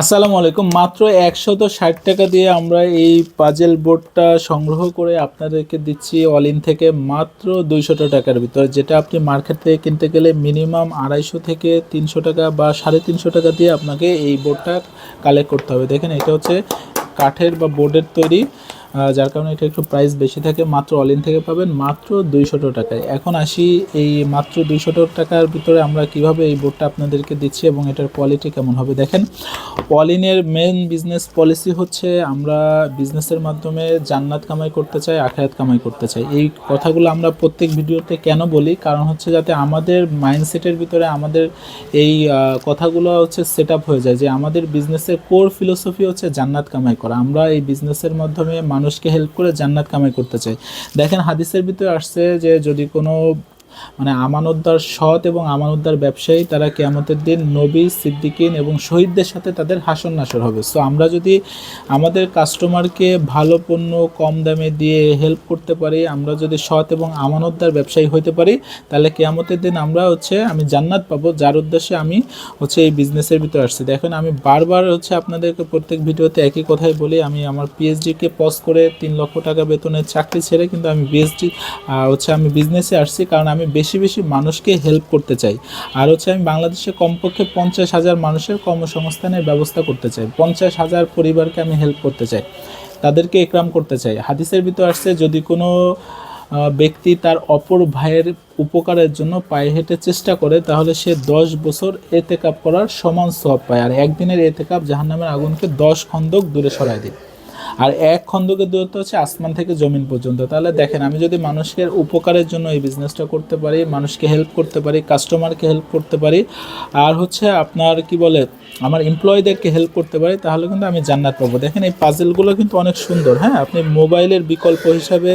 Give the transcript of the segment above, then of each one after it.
আসসালামু আলাইকুম। মাত্র 160 টাকা দিয়ে আমরা এই পাজেল বোর্ডটা সংগ্রহ করে আপনাদেরকে দিচ্ছি অল ইন থেকে মাত্র 200 টাকার ভিতরে, যেটা আপনি মার্কেট থেকে কিনতে গেলে মিনিমাম 250 থেকে 300 টাকা বা 350 টাকা দিয়ে আপনাকে এই বোর্ডটা কালেক্ট করতে হবে। দেখেন, এটা হচ্ছে কাঠের বা বোর্ডের তৈরি, যার কারণে এটা একটু প্রাইস বেশি থাকে। মাত্র অল ইন থেকে পাবেন মাত্র 200 টাকায়। এখন আসি এই মাত্র 200 টাকার ভিতরে আমরা কিভাবে এই বোর্ডটা আপনাদেরকে দিচ্ছি এবং এটার কোয়ালিটি কেমন হবে। দেখেন, অল ইনের মেন বিজনেস পলিসি হচ্ছে আমরা বিজনেসের মাধ্যমে জান্নাত কামাই করতে চাই, আখিরাত কামাই করতে চাই। এই কথাগুলো আমরা প্রত্যেক ভিডিওতে কেন বলি, কারণ হচ্ছে যাতে আমাদের মাইন্ডসেটের ভিতরে আমাদের এই কথাগুলো হচ্ছে সেট আপ হয়ে যায় যে আমাদের বিজনেসের কোর ফিলোসফি হচ্ছে জান্নাত কামাই করা। আমরা এই বিজনেসের মাধ্যমে মানুষকে হেল্প করে জান্নাত কামাই করতে চাই। দেখেন, হাদিসের ভিতরে আসছে যে যদি কোনো আমানতদার সৎ এবং আমানতদার ব্যবসায়ী তারা কিয়ামতের দিন নবী, সিদ্দিকিন এবং শহীদদের সাথে তাদের হাসর নাসর হবে। সো আমরা যদি আমাদের কাস্টমারকে ভালো পণ্য কম দামে দিয়ে হেল্প করতে পারি, আমরা যদি সৎ এবং আমানতদার ব্যবসায়ী হইতে পারি, তাহলে কিয়ামতের দিন আমরা আমি জান্নাত পাবো। যার উদ্দেশ্যে আমি এই বিজনেসের ভিতরে আসছি। দেখেন, আমি বারবার আপনাদেরকে প্রত্যেক ভিডিওতে একই কথাই বলি, আমি আমার পিএইচডিকে পজ করে 3 লক্ষ টাকা বেতনের চাকরি ছেড়ে কিন্তু আমি আমি বিজনেসে আসছি, কারণ আমি বেশি বেশি মানুষকে হেল্প করতে চাই। আর আমি বাংলাদেশে কমপক্ষে 50,000 মানুষের কর্মসংস্থানের ব্যবস্থা করতে চাই। 50,000 পরিবারকে আমি হেল্প করতে চাই, তাদেরকে একরাম করতে চাই। হাদিসের ভিতর আসছে যদি কোনো ব্যক্তি তার অপর ভাইয়ের উপকারের জন্য পায়ে হেঁটে চেষ্টা করে, তাহলে সে 10 বছর এতেকাব করার সমান সওয়াব পায়। আর একদিনের এতেকাব জাহান্নামের আগুনকে 10 খন্দক দূরে সরায় দেয়। আর 1 খন্দকের দূরত্ব হচ্ছে আসমান থেকে জমিন পর্যন্ত। তাহলে দেখেন, আমি যদি মানুষের উপকারের জন্য এই বিজনেসটা করতে পারি, মানুষকে হেল্প করতে পারি, কাস্টমারকে হেল্প করতে পারি, আর আপনার আমার এমপ্লয়ীদেরকে হেল্প করতে পারি, তাহলে কিন্তু আমি জান্নাত পাবো। দেখেন, এই পাজেলগুলো কিন্তু অনেক সুন্দর। হ্যাঁ, আপনি মোবাইলের বিকল্প হিসাবে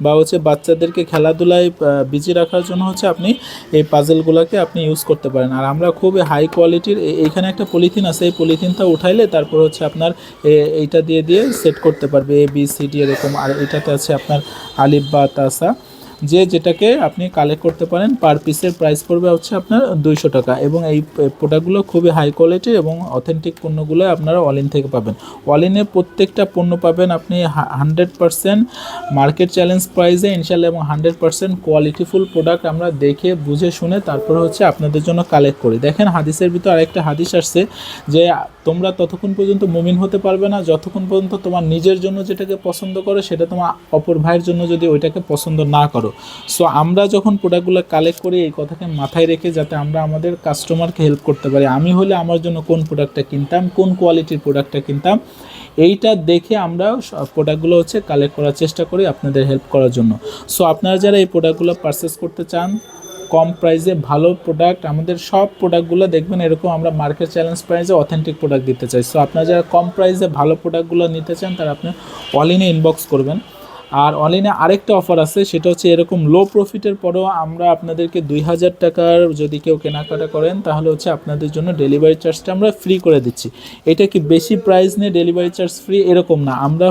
বা বাচ্চাদেরকে খেলাধুলায় বিজি রাখার জন্য আপনি এই পাজেলগুলোকে আপনি ইউজ করতে পারেন। আর আমরা খুবই হাই কোয়ালিটির, এইখানে একটা পলিথিন আছে, এই পলিথিনটা উঠাইলে তারপর আপনার এইটা দিয়ে দিয়ে সেট করতে পারবে ABCD এরকম। আর এটাতে আছে আপনার আলিফ বা তাসা, যেটাকে আপনি কালেক্ট করতে পারেন। পার পিসের প্রাইস পড়বে আপনার 200 টাকা। এবং এই প্রোডাক্টগুলো খুবই হাই কোয়ালিটি এবং অথেন্টিক পণ্যগুলো আপনারা অল ইন থেকে পাবেন। অল ইনে প্রত্যেকটা পণ্য পাবেন আপনি 100% মার্কেট চ্যালেঞ্জ প্রাইসে ইনশাল্লাহ, এবং 100% কোয়ালিটিফুল প্রোডাক্ট আমরা দেখে বুঝে শুনে তারপর আপনাদের জন্য কালেক্ট করি। দেখেন, হাদিসের ভিতর আরেকটা হাদিস আসছে যে তোমরা ততক্ষণ পর্যন্ত মুমিন হতে পারবে না যতক্ষণ পর্যন্ত তোমার নিজের জন্য যেটাকে পছন্দ করো সেটা তোমার অপর ভাইয়ের জন্য যদি ওইটাকে পছন্দ না করো। সো আমরা যখন প্রোডাক্টগুলো কালেক্ট করি এই কথাকে মাথায় রেখে যাতে আমরা আমাদের কাস্টমারকে হেল্প করতে পারি। আমি হলে আমার জন্য কোন প্রোডাক্টটা কিনতাম, কোন কোয়ালিটির প্রোডাক্টটা কিনতাম, এইটা দেখে আমরা প্রোডাক্টগুলো কালেক্ট করার চেষ্টা করি আপনাদের হেল্প করার জন্য। সো আপনারা যারা এই প্রোডাক্টগুলো পারচেস করতে চান কম প্রাইসে ভালো প্রোডাক্ট, আমাদের সব প্রোডাক্টগুলো দেখবেন এরকম আমরা মার্কেট চ্যালেঞ্জ প্রাইসে অথেন্টিক প্রোডাক্ট দিতে চাই। সো আপনারা যারা কম প্রাইসে ভালো প্রোডাক্টগুলো নিতে চান তারা আপনি অল ইনে ইনবক্স করবেন। আর অনলাইনে আরেকটা অফার আছে, সেটা এরকম লো প্রফিটের পরেও আমরা আপনাদেরকে 2000 টাকার যদি কেউ কেনাকাটা করেন তাহলে আপনাদের জন্য ডেলিভারি চার্জটা আমরা ফ্রি করে দিচ্ছি। এটা কি বেশি প্রাইস নিয়ে ডেলিভারি চার্জ ফ্রি এরকম না। আমরা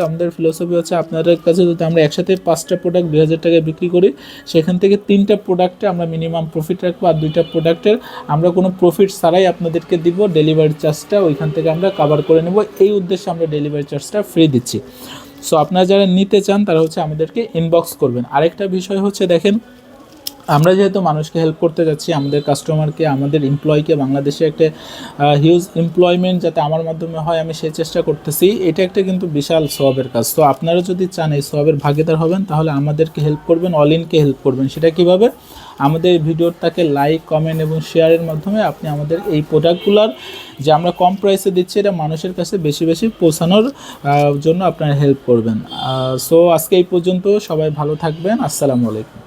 আমাদের ফিলোসফি আপনাদের কাছে যদি আমরা একসাথে 5টা প্রোডাক্ট 2000 টাকায় বিক্রি করি, সেখান থেকে 3টা প্রোডাক্টে আমরা মিনিমাম প্রফিট রাখবো, আর 2টা প্রোডাক্টের আমরা কোনো প্রফিট ছাড়াই আপনাদেরকে দিব। ডেলিভারি চার্জটা ওইখান থেকে আমরা কভার করে নেব। এই উদ্দেশ্যে আমরা ডেলিভারি চার্জটা ফ্রি দিচ্ছি। সো আপনারা যারা নিতে চান তারা আমাদেরকে ইনবক্স করবেন। আরেকটা বিষয় দেখেন, আমরা যেহেতু মানুষকে হেল্প করতে যাচ্ছি, আমাদের কাস্টমারকে, আমাদের এমপ্লয়িকে, বাংলাদেশে একটা হিউজ এমপ্লয়মেন্ট যাতে আমার মাধ্যমে হয় আমি সেই চেষ্টা করতেছি। এটা একটা কিন্তু বিশাল সওয়াবের কাজ। তো আপনারা যদি চান এই সওয়াবের ভাগীদার হবেন তাহলে আমাদেরকে হেল্প করবেন, অল ইনকে হেল্প করবেন। সেটা কিভাবে? আমাদের ভিডিওটাকে লাইক, কমেন্ট এবং শেয়ারের মাধ্যমে আপনি আমাদের এই প্রোডাক্টগুলোর যে আমরা কম প্রাইসে দিচ্ছি এটা মানুষের কাছে বেশি বেশি পৌঁছানোর জন্য আপনারা হেল্প করবেন। সো আজকে এই পর্যন্ত, সবাই ভালো থাকবেন। আসসালামু আলাইকুম।